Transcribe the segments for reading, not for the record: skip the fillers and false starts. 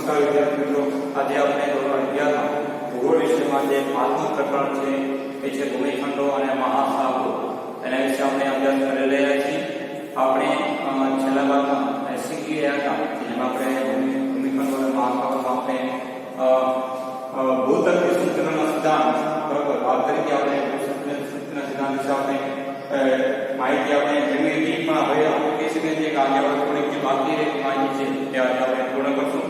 નમસ્કાર વિદ્યાર્થી મિત્રો, આજે આપણે ધોરણ 11 માં ભૂગોળ વિષયમાં જે 5મું પ્રકરણ છે એ છે ભૂમિખંડો અને મહાસાગરો. એના વિશે આપણે અભ્યાસ કરી રહ્યા છીએ. આપણે છેલ્લા ભાગમાં શીખી રહ્યા હતા જેમાં આપણે ભૂમિખંડો અને મહાસાગરોમાં આપણે ભૂતત્વ સૂત્રના સિદ્ધાંત બરાબર વાત કરી કે આપણે ભૂતત્વ સૂત્રના સિદ્ધાંત વિશે આપણે માહિતી આપણે મેળવી હતી, પણ હવે આપણે કહી શકીએ છીએ કે આજે આપણે થોડીક જે બાકી રહેલી માહિતી છે તે આજે આપણે પૂર્ણ કરશું.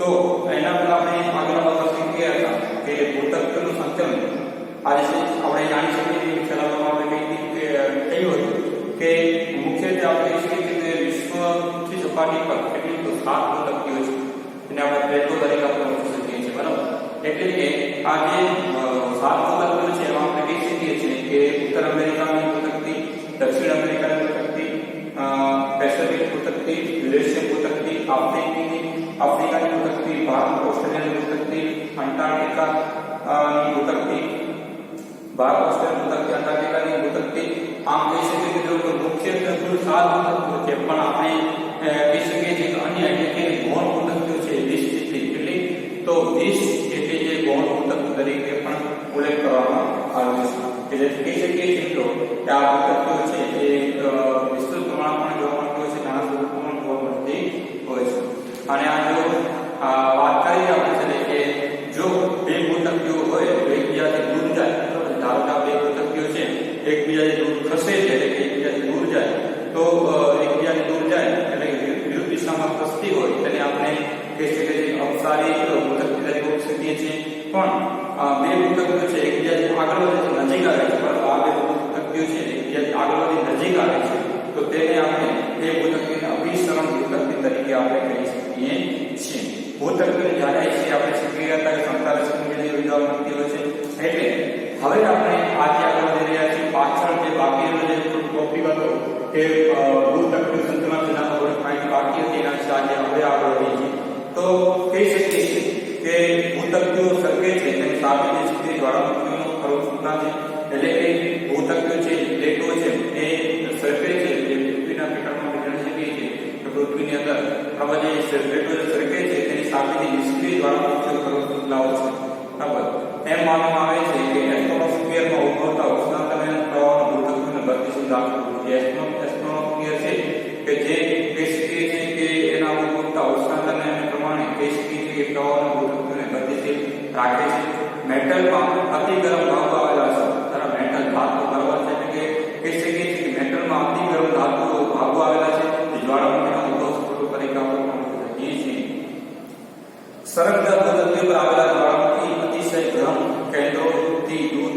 તો એના પર આપણે આગળ બાબત શીખી ગયા હતા કે ભૂતત્વનું સંચલન આજે આપણે જાણી શકીએ છીએ. છેલ્લા ભાગમાં આપણે કહ્યું હતું કે મુખ્યત્વે આપણે કહી શકીએ કે વિશ્વની સપાટી પર કેટલી તો 7 ભૂતત્વીઓ છે એને આપણે પ્લેટો તરીકે આપણે ઓળખી શકીએ છીએ બરાબર. એટલે કે આ જે 7 ભૂતત્વીઓ છે એમાં આપણે કહી શકીએ છીએ કે ઉત્તર અમેરિકાની ભૂતત્વી, દક્ષિણ અમેરિકાની ભૂતત્વી, પેસિફિક ભૂતત્વી, યુરેશિયન ભૂતત્વી, આફ્રિકાની ભૂતત્વી, ભારત ઓસ્ટ્રેલિયાની ભૂતત્વી, અંટાર્કટિકાની ભૂતત્વી, ભારત ઓસ્ટ્રેલિયા ભૂતત્વી, અંટાર્કટિકાની ભૂતત્વી. આમ કહી શકીએ કે જો મુખ્યત્વે કુલ 7 ભૂતત્વીઓ છે, પણ આપણે કહી શકીએ છીએ કે અન્ય એટલે કે ગૌણ ભૂતત્વીઓ છે 20 જેટલી. એટલે તો 20 જેટલી જે ગૌણ ભૂતત્વ તરીકે પણ ઉલ્લેખ કરવામાં આવ્યો છે. એટલે કહી શકીએ છીએ કે આ ભૂતત્વીઓ છે એ વિસ્તૃત પ્રમાણમાં જોવા મળતી હોય છે, નાના સ્વરૂપમાં જોવા મળતી હોય છે. અને આ જો વાત કરીએ આપણે કે જો બે ભૂતત્વીઓ હોય તો એકબીજાથી દૂર જાય, ધારો કે બે ભૂતત્વીઓ છે એકબીજાથી દૂર ખસે છે એટલે કે એકબીજાથી દૂર જાય તો એકબીજાથી દૂર જાય એટલે કે વિરુદ્ધ દિશામાં ખસતી હોય તેને આપણે કહી શકીએ છીએ અપસારી ભૂતત્વી તરીકે ઓળખી શકીએ છીએ. પણ બે ભૂતત્વીઓ છે એકબીજાથી આગળ વધે નજીક આવે છે, પરંતુ આ બે ભૂતત્વીઓ છે એકબીજાથી આગળ વધી નજીક આવે છે તો તેને આપણે બે ભૂતત્વીને અભિસરણ ભૂતત્વી તરીકે આપણે કહી શકીએ છીએ. ભૂતત્વીને જ્યારે છે આપણે શીખી ગયા હતા કે 47 જેટલી જોવા મળતી હોય છે. એટલે હવે આપણે આજે આગળ વધી રહ્યા છીએ. પાછળ જે બાકી જે ટોપિક હતો કે ભૂતત્વ સંચલન સિદ્ધાંત થોડીક માહિતી બાકી હતી એના વિશે આજે હવે આગળ વધીએ છીએ. તો કહી શકીએ છીએ કે ભૂતત્વીઓ સર્કે છે તેની સાથે જે છે જ્વાળામુખીનો ખરો સૂચના છે. એટલે કે ભૂતત્વીઓ છે પ્લેટો છે એ સર્કે છે જે પૃથ્વીના પેટાળમાં આપણે જાણી શકીએ છીએ કે પૃથ્વીની અંદર આવા જે પ્લેટો સર્કે છે તેની સાથેની નિષ્ક્રિય જ્વાળામુખીઓ ખરો સૂચનાઓ છે બરાબર. એમ માનવામાં આવે છે કે એસ્ટ્રોસ્ફિયરમાં ઉદ્ભવતા ઉષ્ણતાના પ્રવાહનો ભૂતત્વને ગતિશીલ દાખલો જે એસ્ટ્રોસ્ફિયર છે કે જે કહી શકીએ છીએ કે એના ઉદ્ભવતા ઉષ્ણતાના પ્રમાણે કહી શકીએ છીએ કે પ્રવાહનો ભૂતત્વને ગતિશીલ રાખે છે. મેટલમાં અતિ ગરમ ધાતુ આવેલા છે. તારા મેટલ ધાતુ બરાબર છે એટલે કે કહી શકીએ છીએ કે મેટલમાં અતિ ગરમ ધાતુઓ ભાગો આવેલા છે જે જ્વાળામુખીના ઉદ્ભવ સ્ત્રોત તરીકે આપણે ઓળખી શકીએ છીએ. સરકતા ભૂતત્વ પર આવેલા જ્વાળામુખી અતિશય ગરમ કેન્દ્રોથી દૂર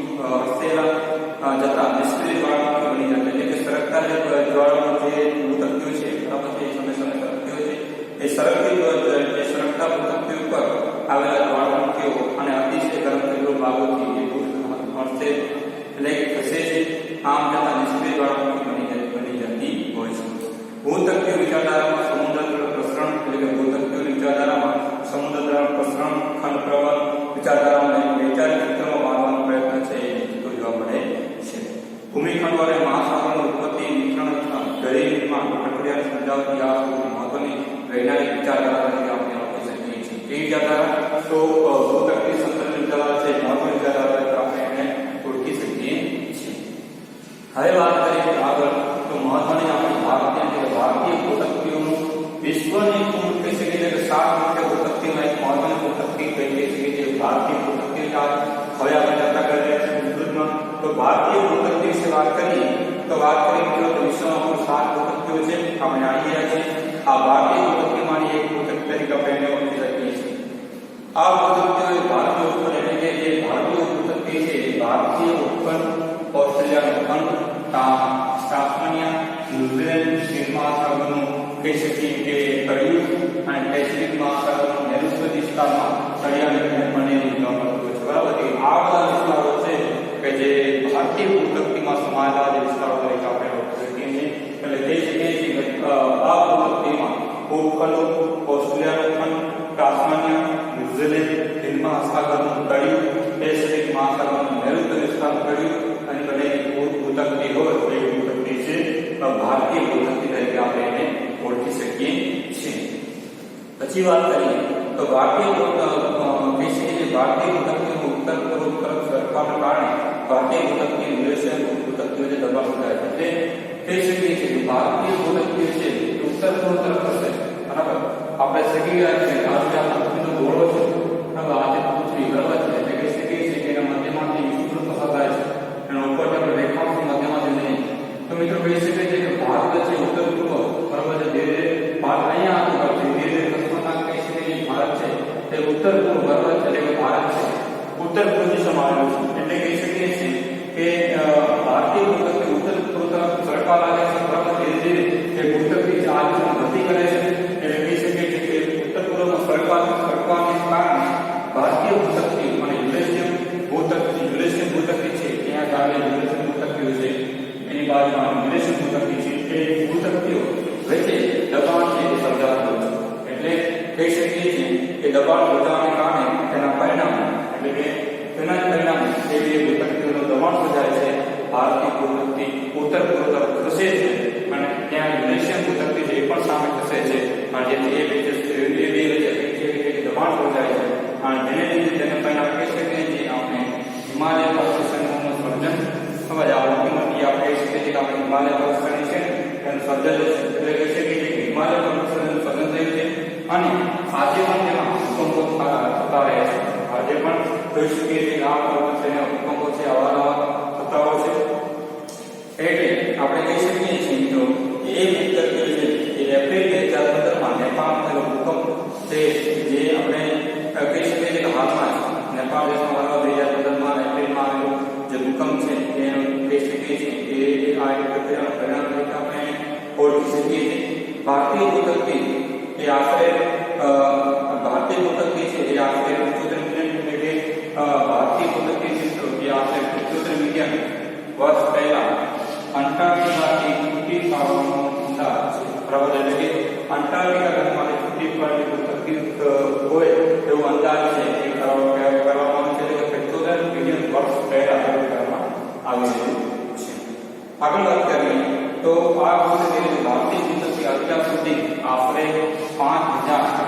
ખસેલા જતા નિષ્ક્રિય જ્વાળામુખી બની જાય. એટલે કે સરકતા જે જ્વાળામુખી ભૂતત્વ છે બરાબર છે સમય સરકતી હોય છે એ સરકતા ભૂતત્વ પર આવેલા જ્વાળામુખીઓ અને અતિશય ગરમ કેન્દ્રો ભાગોથી એ દૂર ખસે એટલે કે ખસે છે. આમ જતા નિષ્ક્રિય જ્વાળામુખી બની જતી હોય છે. ભૂતત્વીય વિચારધારામાં સમુદ્ર જળ પ્રસરણ એટલે કે ભૂતત્વીય વિચારધારામાં સમુદ્ર જળ પ્રસરણ ખંડ પ્રવલ વિચારધારાને વૈચારિક સૂત્રમાં માનવાનો પ્રયત્ન છે એ જોવા મળે છે. ભૂમિખંડો અને મહાસાગરોની ઉત્પત્તિ વિતરણ દરેક નિર્માણ પ્રક્રિયાને સમજાવતી આ મહત્વની વૈજ્ઞાનિક વિચારધારા તરીકે આપણે ઓળખી શકીએ છીએ. તે વિચારધારા તો ભૂતત્વીય સંચલન વિચારધારા છે, મહત્વની વિચારધારા તરીકે આપણે એને ઓળખી શકીએ છીએ. હવે વાત કરીએ આગળ તો મહત્વની આપણી ભારતીય ભૂતત્વીઓનું વિશ્વની કુલ કહી શકીએ કે 7 મુખ્ય ભૂતત્વીઓમાં એક મહત્વની ભૂતત્વી કહી શકીએ છીએ ભારતીય ભૂતત્વી. હવે આપણે ચર્ચા કરી રહ્યા છીએ વિસ્તૃતમાં. તો ભારતીય ભૂતત્વી વિશે વાત કરીએ તો વિશ્વમાં કુલ 7 ભૂતત્વીઓ છે આપણે જાણી રહ્યા છીએ. આ ભારતીય ભૂતત્વીમાંની એક ભૂતત્વી તરીકે આપણે ઓળખી શકીએ છીએ. આ ભૂતત્વીઓ ભારતીય ઉપખંડ એટલે કે જે ભારતીય ભૂતત્વી છે ભારતીય ઉપખંડ, ઓસ્ટ્રેલિયાનો ખંડ, તાસ્માનિયા, ન્યુઝીલેન્ડ, હિન્દ મહાસાગરનું કહી શકીએ કે તળિયું અને પેસિફિક મહાસાગરનો નેરુત્તર વિસ્તારમાં તળિયાને બનેલી જોવા મળતું હોય છે બરાબર. આ બધા વિસ્તારો છે કે જે ભારતીય ભૂતત્વીમાં સમાયેલા જે વિસ્તારો તરીકે આપણે ઓળખી શકીએ છીએ. એટલે કહી શકીએ છીએ કે આ ભૂતત્વીમાં ઉપખંડો, ઓસ્ટ્રેલિયાનો ખંડ, તાસ્માનિયા, ન્યુઝીલેન્ડ, હિન્દ મહાસાગરનું તળિયું, પેસિફિક મહાસાગરનો નેરુત્તર વિસ્તારનું તળિયું અને બનેલી ભૂતત્વી હોય એ ભૂતત્વી છે ભારતીય ભૂતત્વી તરીકે આપણે એને ઓળખી શકીએ છીએ. પછી વાત કરીએ તો તો ભારતીય કહી શકીએ કે ભારતીય ભૂતકતીઓનું ઉત્તર પૂર્વ તરફ સરકારને કારણે ભારતીય ભૂતકતીય યુરેશિયન ભૂતકતીઓ જે દબાણ વધારે છે તે કહી શકીએ કે ભારતીય ભૂતકતીઓ છે ઉત્તર પૂર્વ તરફ હશે બરાબર. આપણે શીખી ગયા છે કે આજે આ પૃથ્વીનો ગોળો છે બરાબર. આજે પૃથ્વી બરાબર છે એટલે કહી શકીએ છીએ કે એના મધ્યમાંથી વિસ્તૃત પસાર થાય છે એના ઉપરથી આપણે રેખાંશ મધ્યમાંથી નહીં. તો મિત્રો કહી શકાય છે કે ભારત છે ઉત્તર પૂર્વ બરાબર છે ધીરે ધીરે ભારત અહીંયા આવતું છે ધીરે ધીરે કસ્મતા કહી શકીએ કે ભારત છે તે ઉત્તર પૂર્વ બરાબર છે એટલે કે ભારત છે ઉત્તર પૂર્વ દિશામાં આવેલું છે એટલે કહી શકીએ છીએ કે ભારતીય ભૂતકતી ઉત્તર પૂર્વ તરફ સરકાર લાગે છે બરાબર. ધીરે ધીરે એ ભૂતકતી આ દિશામાં ગતિ કરે છે એટલે કહી શકીએ છીએ કે ઉત્તર પૂર્વમાં સરકારને કારણે ભારતીય ભૂતકતી અને યુરેશિયન ભૂતકતી છે ત્યાં કારણે યુરેશિયન ભૂતકતીઓ છે એની બાજુમાં યુરેશિયન ભૂતકતી છે એ ભૂતકતીઓ વચ્ચે દબાણ છે એ સર્જાતું છે. એટલે કહી શકીએ છીએ કે દબાણ સર્જાવાને કારણે તેના પરિણામે એટલે કે તેના જ પરિણામે એ બે ભૂતકતીઓનું દબાણ સર્જાય છે. ભારતીય ભૂતકતી ઉત્તર પૂર્વ તરફ ખસે છે અને ત્યાં યુરેશિયન ભૂતકતી છે એ પણ સામે ખસે છે અને જેથી એ બે વચ્ચે દબાણ સર્જાય છે અને જેને લીધે તેને પરિણામ કહી શકીએ છીએ આપણે હિમાલય પર્વતશ્રેણીનું સર્જન સમજ આવતી આપણે કહી શકીએ છીએ કે આપણે હિમાલય પર્વતશ્રેણી છે એનું સર્જન એટલે કહી શકીએ છીએ કે હિમાલય પર્વતશ્રેણીનું સર્જન થયું છે અને આજે પણ તેમાં ભૂકંપો થતા રહે છે. આજે પણ કહી શકીએ છીએ કે આ પર્વતશ્રેણીના ભૂકંપો છે અવારનવાર થતા હોય છે. એટલે આપણે કહી શકીએ છીએ મિત્રો એ ભૂકંપ છે એ એપ્રિલ 2015માં નેપાળમાં થયેલો ભૂકંપ છે જે આપણે કહી શકીએ છીએ કે હાલમાં નેપાળ દેશમાં 2015માં એપ્રિલમાં આવેલો જે ભૂકંપ છે એ કહી શકીએ છીએ કે આ એક પ્રક્રિયાનું પરિણામ તરીકે આપણે ઓળખી શકીએ છીએ. ભારતીય ભૂતકતી એ આશરે ભારતીય ભૂતકતી છે એ આશરે 75 મિલિયન એટલે કે ભારતીય ભૂતકતી છે એ આશરે 75 મિલિયન વર્ષ પહેલા અંટાર્કટિકાથી તૂટી પાડવાનો અંદાજ છે બરાબર. એટલે કે અંટાર્કટિકા ખંડમાંથી તૂટી પડેલી ભૂતકતી હોય એવો અંદાજ છે એ કરવામાં આવે છે એટલે કે 75 મિલિયન વર્ષ પહેલા કરવામાં આવી રહ્યું છે. આગળ વાત કરીએ તો આ ભૂતકતી ભારતીય ભૂતકતી અત્યાર સુધી આશરે 5000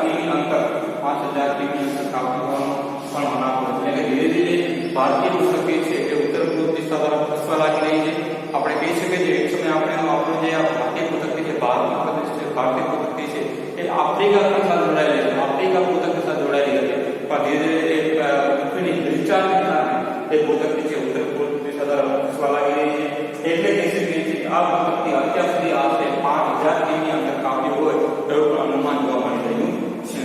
કિમી અંતર 5000 કિમી અંતર કાપવાનું પણ મનાતું છે. એટલે કે ધીરે ધીરે ભારતીય ભૂતકતી છે એ ઉત્તર પૂર્વ દિશા તરફ ખસવા લાગી રહી છે. આપણે કહી શકીએ છીએ એક સમય આપણું જે આ ભારતીય ભૂતકતી છે ભારતીય ભૂતકતી છે એ આફ્રિકા ખંડ સાથે જોડાયેલી છે. આફ્રિકા ભૂતકતી સાથે જોડાયેલી હતી પણ ધીરે ધીરે પૃથ્વીની હિલચાલને કારણે એ ભૂતકતી છે ઉત્તર પૂર્વ દિશા તરફ ખસવા લાગી રહી છે. એટલે કહી શકીએ છીએ કે આ ભૂતકતી અત્યાર સુધી આશરે 5000 કિમી અંતર કાપ્યું હોય એવું અનુમાન જોવા મળી રહ્યું છે.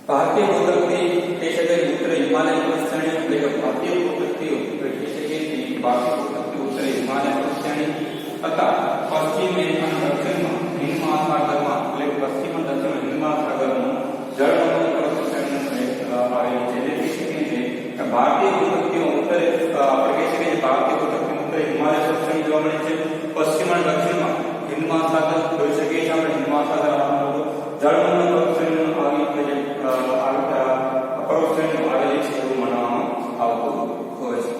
ભારતીય ભૂતકતી કહી શકાય ઉત્તર હિમાલય પર્વતશ્રેણી એટલે કે ભારતીય ભૂતકતીઓ કહી શકીએ છીએ ભારતીય ભૂતકતી ઉત્તર હિમાલય પર્વતશ્રેણી તથા પશ્ચિમે અને દક્ષિણમાં હિન્દ મહાસાગરમાં એટલે પશ્ચિમ અને દક્ષિણ હિન્દ મહાસાગરમાં જળમંડળ પર્વતશ્રેણી આવેલી છે. એટલે કહી શકીએ છીએ કે ભારતીય ભૂતકતીઓ ઉત્તર આપણે કહી શકીએ છીએ ભારતીય ભૂતકતી ઉત્તર હિમાલય પર્વતશ્રેણી જોવા મળે છે. પશ્ચિમ અને દક્ષિણમાં હિન્દ મહાસાગર જોઈ શકીએ છીએ આપણે હિન્દ મહાસાગર જળમંડળ પર્વતશ્રેણીનું પર્વતશ્રેણીઓ આવેલી છે એવું માનવામાં આવતું હોય છે.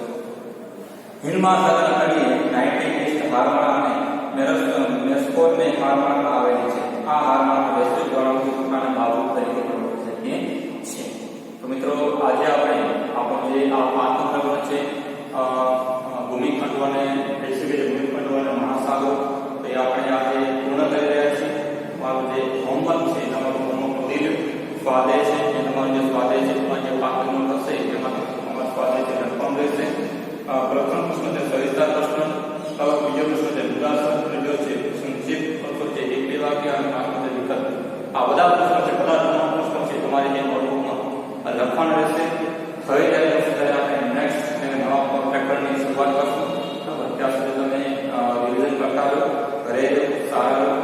હિન્દ મહાસાગરના તળિયે નાઇટ્રિક એસિડ હારમાળા અને મેસ્કોરને હારમાળા આવેલી છે. આ હારમાળા વૈશ્વિક જ્વાળામુખીના બાબુ તરીકે ઓળખી શકીએ છીએ. તો મિત્રો આજે આપણે આપણો જે આ પાંચમો પ્રકરણ છે ભૂમિખંડો અને કહી શકીએ ભૂમિખંડો અને મહાસાગરો એ આપણે આજે પૂર્ણ કરી રહ્યા છીએ. મારું જે હોમવર્ક છે તમારું હોમવર્ક દીધું સ્વાધ્યાય છે એ તમારું જે સ્વાધ્યાય છે એમાં જે પાકનો હશે એમાં તમારું સ્વાધ્યાય છે કન્ફર્મ રહેશે. પ્રથમ પ્રશ્ન છે સવિસ્તાર પ્રશ્ન, બીજો પ્રશ્ન છે મુદ્દાસર, ત્રીજો છે સંક્ષિપ્ત અથવા છે એક બે વાક્ય અને પાંચમો છે વિકલ્પ. આ બધા પ્રશ્નો છે બધા તમામ પ્રશ્નો છે તમારી જે નોટબુકમાં લખવાના રહેશે. હવે ત્યારે આપણે નેક્સ્ટ નવા પેપરની શરૂઆત કરશું. ત્યાં સુધી તમે રિવિઝન કરતા રહો, ઘરે સારા